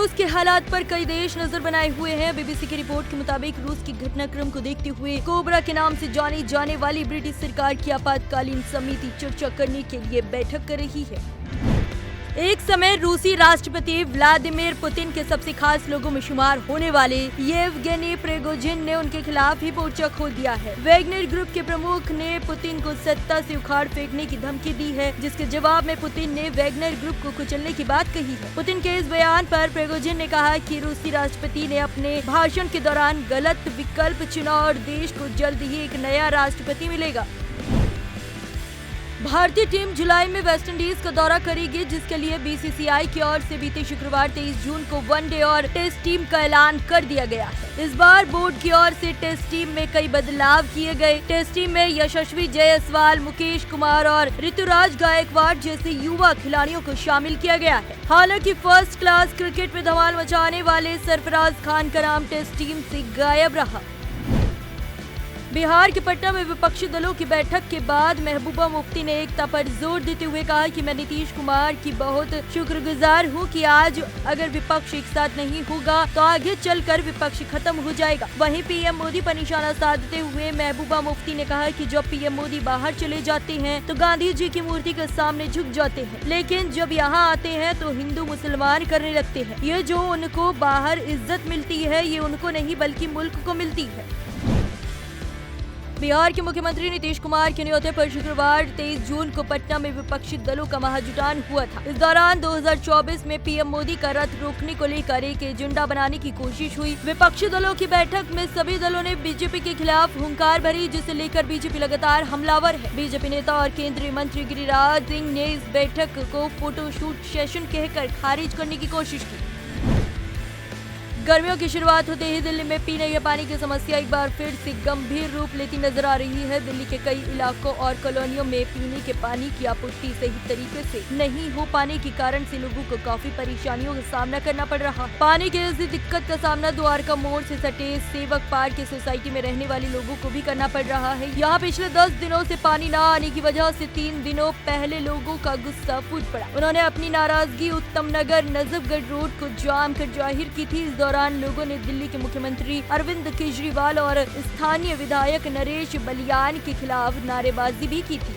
रूस के हालात पर कई देश नजर बनाए हुए हैं। बीबीसी की रिपोर्ट के मुताबिक रूस की घटनाक्रम को देखते हुए कोबरा के नाम से जानी जाने वाली ब्रिटिश सरकार की आपातकालीन समिति चर्चा करने के लिए बैठक कर रही है। एक समय रूसी राष्ट्रपति व्लादिमीर पुतिन के सबसे खास लोगों में शुमार होने वाले येवगेनी प्रिगोजिन ने उनके खिलाफ ही मोर्चा खोल दिया है। वैगनर ग्रुप के प्रमुख ने पुतिन को सत्ता से उखाड़ फेंकने की धमकी दी है, जिसके जवाब में पुतिन ने वैगनर ग्रुप को कुचलने की बात कही है। पुतिन के इस बयान पर प्रिगोजिन ने कहा कि रूसी राष्ट्रपति ने अपने भाषण के दौरान गलत विकल्प चुना और देश को जल्द ही एक नया राष्ट्रपति मिलेगा। भारतीय टीम जुलाई में वेस्टइंडीज का दौरा करेगी, जिसके लिए बीसीसीआई की ओर से बीते शुक्रवार 23 जून को वनडे और टेस्ट टीम का ऐलान कर दिया गया है। इस बार बोर्ड की ओर से टेस्ट टीम में कई बदलाव किए गए। टेस्ट टीम में यशस्वी जायसवाल, मुकेश कुमार और ऋतुराज गायकवाड़ जैसे युवा खिलाड़ियों को शामिल किया गया है। हालांकि फर्स्ट क्लास क्रिकेट में धमाल मचाने वाले सरफराज खान का नाम टेस्ट टीम से गायब रहा। बिहार के पटना में विपक्षी दलों की बैठक के बाद महबूबा मुफ्ती ने एकता पर जोर देते हुए कहा कि मैं नीतीश कुमार की बहुत शुक्रगुजार हूं कि आज अगर विपक्ष एक साथ नहीं होगा तो आगे चलकर विपक्ष खत्म हो जाएगा। वहीं पीएम मोदी पर निशाना साधते हुए महबूबा मुफ्ती ने कहा कि जब पीएम मोदी बाहर चले जाते हैं तो गांधी जी की मूर्ति के सामने झुक जाते हैं, लेकिन जब यहाँ आते हैं तो हिंदू मुसलमान करने लगते हैं। ये जो उनको बाहर इज्जत मिलती है ये उनको नहीं बल्कि मुल्क को मिलती है। बिहार के मुख्यमंत्री नीतीश कुमार के न्योते पर शुक्रवार 23 जून को पटना में विपक्षी दलों का महाजुटान हुआ था। इस दौरान 2024 में पीएम मोदी का रथ रोकने को लेकर एक एजेंडा बनाने की कोशिश हुई। विपक्षी दलों की बैठक में सभी दलों ने बीजेपी के खिलाफ हुंकार भरी, जिसे लेकर बीजेपी लगातार हमलावर है। बीजेपी नेता और केंद्रीय मंत्री गिरिराज सिंह ने इस बैठक को फोटोशूट सेशन कहकर खारिज करने की कोशिश की। गर्मियों की शुरुआत होते ही दिल्ली में पीने के पानी की समस्या एक बार फिर से गंभीर रूप लेती नजर आ रही है। दिल्ली के कई इलाकों और कॉलोनियों में पीने के पानी की आपूर्ति सही तरीके से नहीं हो पाने के कारण से लोगों को काफी परेशानियों का सामना करना पड़ रहा। पानी की इस दिक्कत का सामना द्वारका मोड़ से सटे सेवक पार्क की सोसाइटी में रहने वाले लोगों को भी करना पड़ रहा है। यहाँ पिछले 10 दिनों से पानी न आने की वजह से 3 दिनों पहले लोगों का गुस्सा फूट पड़ा। उन्होंने अपनी नाराजगी उत्तम नगर नजफगढ़ रोड को जाम कर जाहिर की थी। इस दौरान लोगों ने दिल्ली के मुख्यमंत्री अरविंद केजरीवाल और स्थानीय विधायक नरेश बलियान के खिलाफ नारेबाजी भी की थी।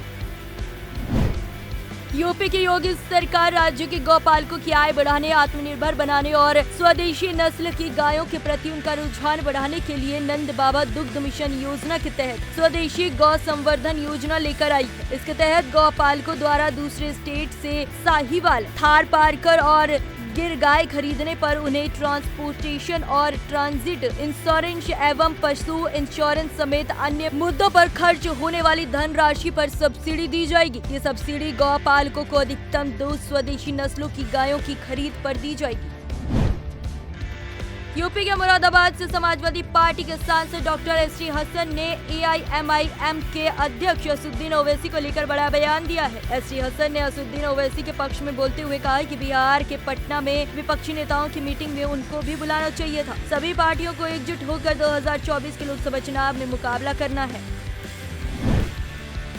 यूपी की योगी सरकार राज्य के गौपालकों की आय बढ़ाने, आत्मनिर्भर बनाने और स्वदेशी नस्ल की गायों के प्रति उनका रुझान बढ़ाने के लिए नंद बाबा दुग्ध मिशन योजना के तहत स्वदेशी गौ संवर्धन योजना लेकर आई है। इसके तहत गौपालकों द्वारा दूसरे स्टेट से साहिवाल, थारपारकर और गिर गाय खरीदने पर उन्हें ट्रांसपोर्टेशन और ट्रांजिट इंश्योरेंस एवं पशु इंश्योरेंस समेत अन्य मुद्दों पर खर्च होने वाली धनराशि पर सब्सिडी दी जाएगी। ये सब्सिडी गौपालकों को अधिकतम 2 स्वदेशी नस्लों की गायों की खरीद पर दी जाएगी। यूपी के मुरादाबाद से समाजवादी पार्टी के सांसद डॉक्टर एसटी हसन ने एआईएमआईएम के अध्यक्ष असदुद्दीन ओवैसी को लेकर बड़ा बयान दिया है। एसटी हसन ने असदुद्दीन ओवैसी के पक्ष में बोलते हुए कहा कि बिहार के पटना में विपक्षी नेताओं की मीटिंग में उनको भी बुलाना चाहिए था। सभी पार्टियों को एकजुट होकर 2024 के लोकसभा चुनाव में मुकाबला करना है।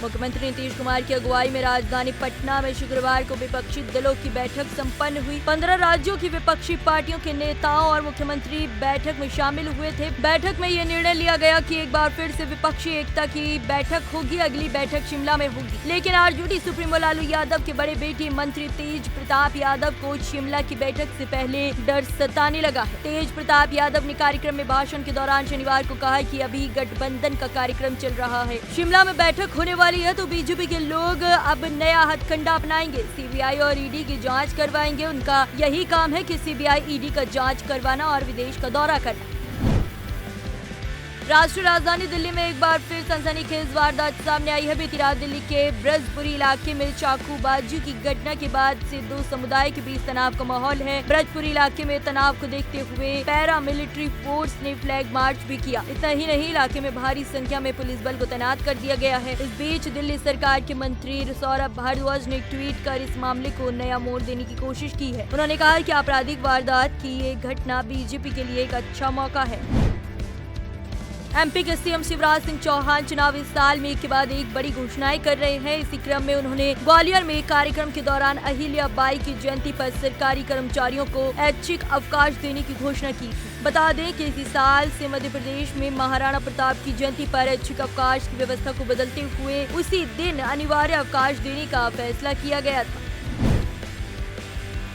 मुख्यमंत्री नीतीश कुमार की अगुवाई में राजधानी पटना में शुक्रवार को विपक्षी दलों की बैठक संपन्न हुई। 15 राज्यों की विपक्षी पार्टियों के नेताओं और मुख्यमंत्री बैठक में शामिल हुए थे। बैठक में ये निर्णय लिया गया कि एक बार फिर से विपक्षी एकता की बैठक होगी। अगली बैठक शिमला में होगी, लेकिन आरजेडी सुप्रीमो लालू यादव के बड़े बेटे मंत्री तेज प्रताप यादव को शिमला की बैठक से पहले डर सताने लगा है। तेज प्रताप यादव ने कार्यक्रम में भाषण के दौरान शनिवार को कहा कि अभी गठबंधन का कार्यक्रम चल रहा है, शिमला में बैठक होने वाली है तो बीजेपी के लोग अब नया हथकंडा अपनाएंगे, सीबीआई और ईडी की जांच करवाएंगे। उनका यही काम है कि सीबीआई ईडी का जांच करवाना और विदेश का दौरा करना। राष्ट्रीय राजधानी दिल्ली में एक बार फिर सनसनीखेज वारदात सामने आई है। बीती रात दिल्ली के ब्रजपुरी इलाके में चाकूबाजी की घटना के बाद से 2 समुदाय के बीच तनाव का माहौल है। ब्रजपुरी इलाके में तनाव को देखते हुए पैरा मिलिट्री फोर्स ने फ्लैग मार्च भी किया। इतना ही नहीं, इलाके में भारी संख्या में पुलिस बल को तैनात कर दिया गया है। इस बीच दिल्ली सरकार के मंत्री सौरभ भारद्वाज ने ट्वीट कर इस मामले को नया मोड़ देने की कोशिश की है। उन्होंने कहा कि आपराधिक वारदात की ये घटना बीजेपी के लिए एक अच्छा मौका है। एमपी के सीएम शिवराज सिंह चौहान चुनावी साल में एक के बाद एक बड़ी घोषणाएं कर रहे हैं। इसी क्रम में उन्होंने ग्वालियर में कार्यक्रम के दौरान अहिल्या बाई की जयंती पर सरकारी कर्मचारियों को ऐच्छिक अवकाश देने की घोषणा की। बता दें कि इसी साल से मध्य प्रदेश में महाराणा प्रताप की जयंती पर ऐच्छिक अवकाश की व्यवस्था को बदलते हुए उसी दिन अनिवार्य अवकाश देने का फैसला किया गया था।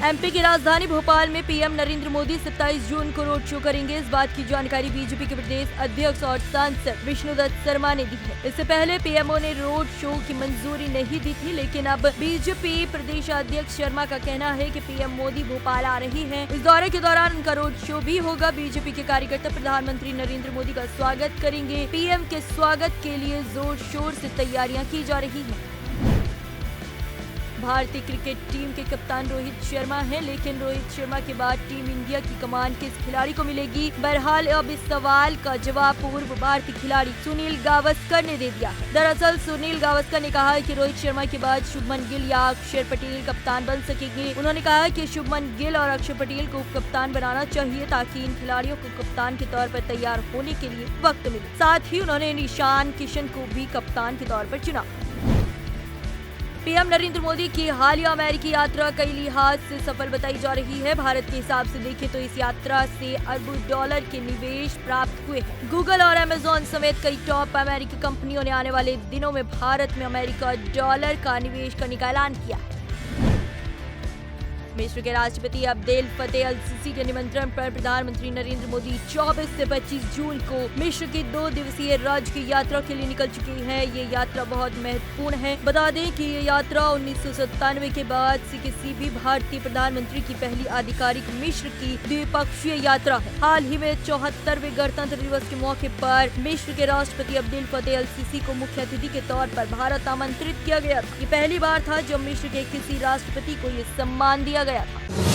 एमपी की राजधानी भोपाल में पीएम नरेंद्र मोदी 27 जून को रोड शो करेंगे। इस बात की जानकारी बीजेपी के प्रदेश अध्यक्ष और सांसद विष्णुदत्त शर्मा ने दी है। इससे पहले पीएमओ ने रोड शो की मंजूरी नहीं दी थी, लेकिन अब बीजेपी प्रदेश अध्यक्ष शर्मा का कहना है कि पीएम मोदी भोपाल आ रही हैं। इस दौरे के दौरान उनका रोड शो भी होगा। बीजेपी के कार्यकर्ता प्रधानमंत्री नरेंद्र मोदी का स्वागत करेंगे। पीएम के स्वागत के लिए जोर शोर से तैयारियां की जा रही हैं। भारतीय क्रिकेट टीम के कप्तान रोहित शर्मा हैं, लेकिन रोहित शर्मा के बाद टीम इंडिया की कमान किस खिलाड़ी को मिलेगी? बहरहाल अब इस सवाल का जवाब पूर्व भारतीय खिलाड़ी सुनील गावस्कर ने दे दिया है। दरअसल सुनील गावस्कर ने कहा कि रोहित शर्मा के बाद शुभमन गिल या अक्षर पटेल कप्तान बन सकेंगे। उन्होंने कहा कि शुभमन गिल और अक्षर पटेल को कप्तान बनाना चाहिए ताकि इन खिलाड़ियों को कप्तान के तौर पर तैयार होने के लिए वक्त मिले। साथ ही उन्होंने ईशान किशन को भी कप्तान के तौर पर चुना। पीएम नरेंद्र मोदी की हालिया अमेरिकी यात्रा कई लिहाज से सफल बताई जा रही है। भारत के हिसाब से देखें तो इस यात्रा से अरबों डॉलर के निवेश प्राप्त हुए हैं। गूगल और अमेजॉन समेत कई टॉप अमेरिकी कंपनियों ने आने वाले दिनों में भारत में अमेरिका डॉलर का निवेश करने का ऐलान किया है। मिस्र के राष्ट्रपति अब्देल फतेह अल सीसी के निमंत्रण पर प्रधानमंत्री नरेंद्र मोदी 24 से 25 जून को मिस्र की 2 दिवसीय राज्य की यात्रा के लिए निकल चुके हैं। ये यात्रा बहुत महत्वपूर्ण है। बता दें कि ये यात्रा 1997 के बाद से किसी भी भारतीय प्रधानमंत्री की पहली आधिकारिक मिस्र की द्विपक्षीय यात्रा है। हाल ही में 74वें गणतंत्र दिवस के मौके पर मिस्र के राष्ट्रपति अब्देल फतेह अल सीसी को मुख्य अतिथि के तौर पर भारत आमंत्रित किया गया था। ये पहली बार था जब मिस्र के किसी राष्ट्रपति को ये सम्मान दिया गया था।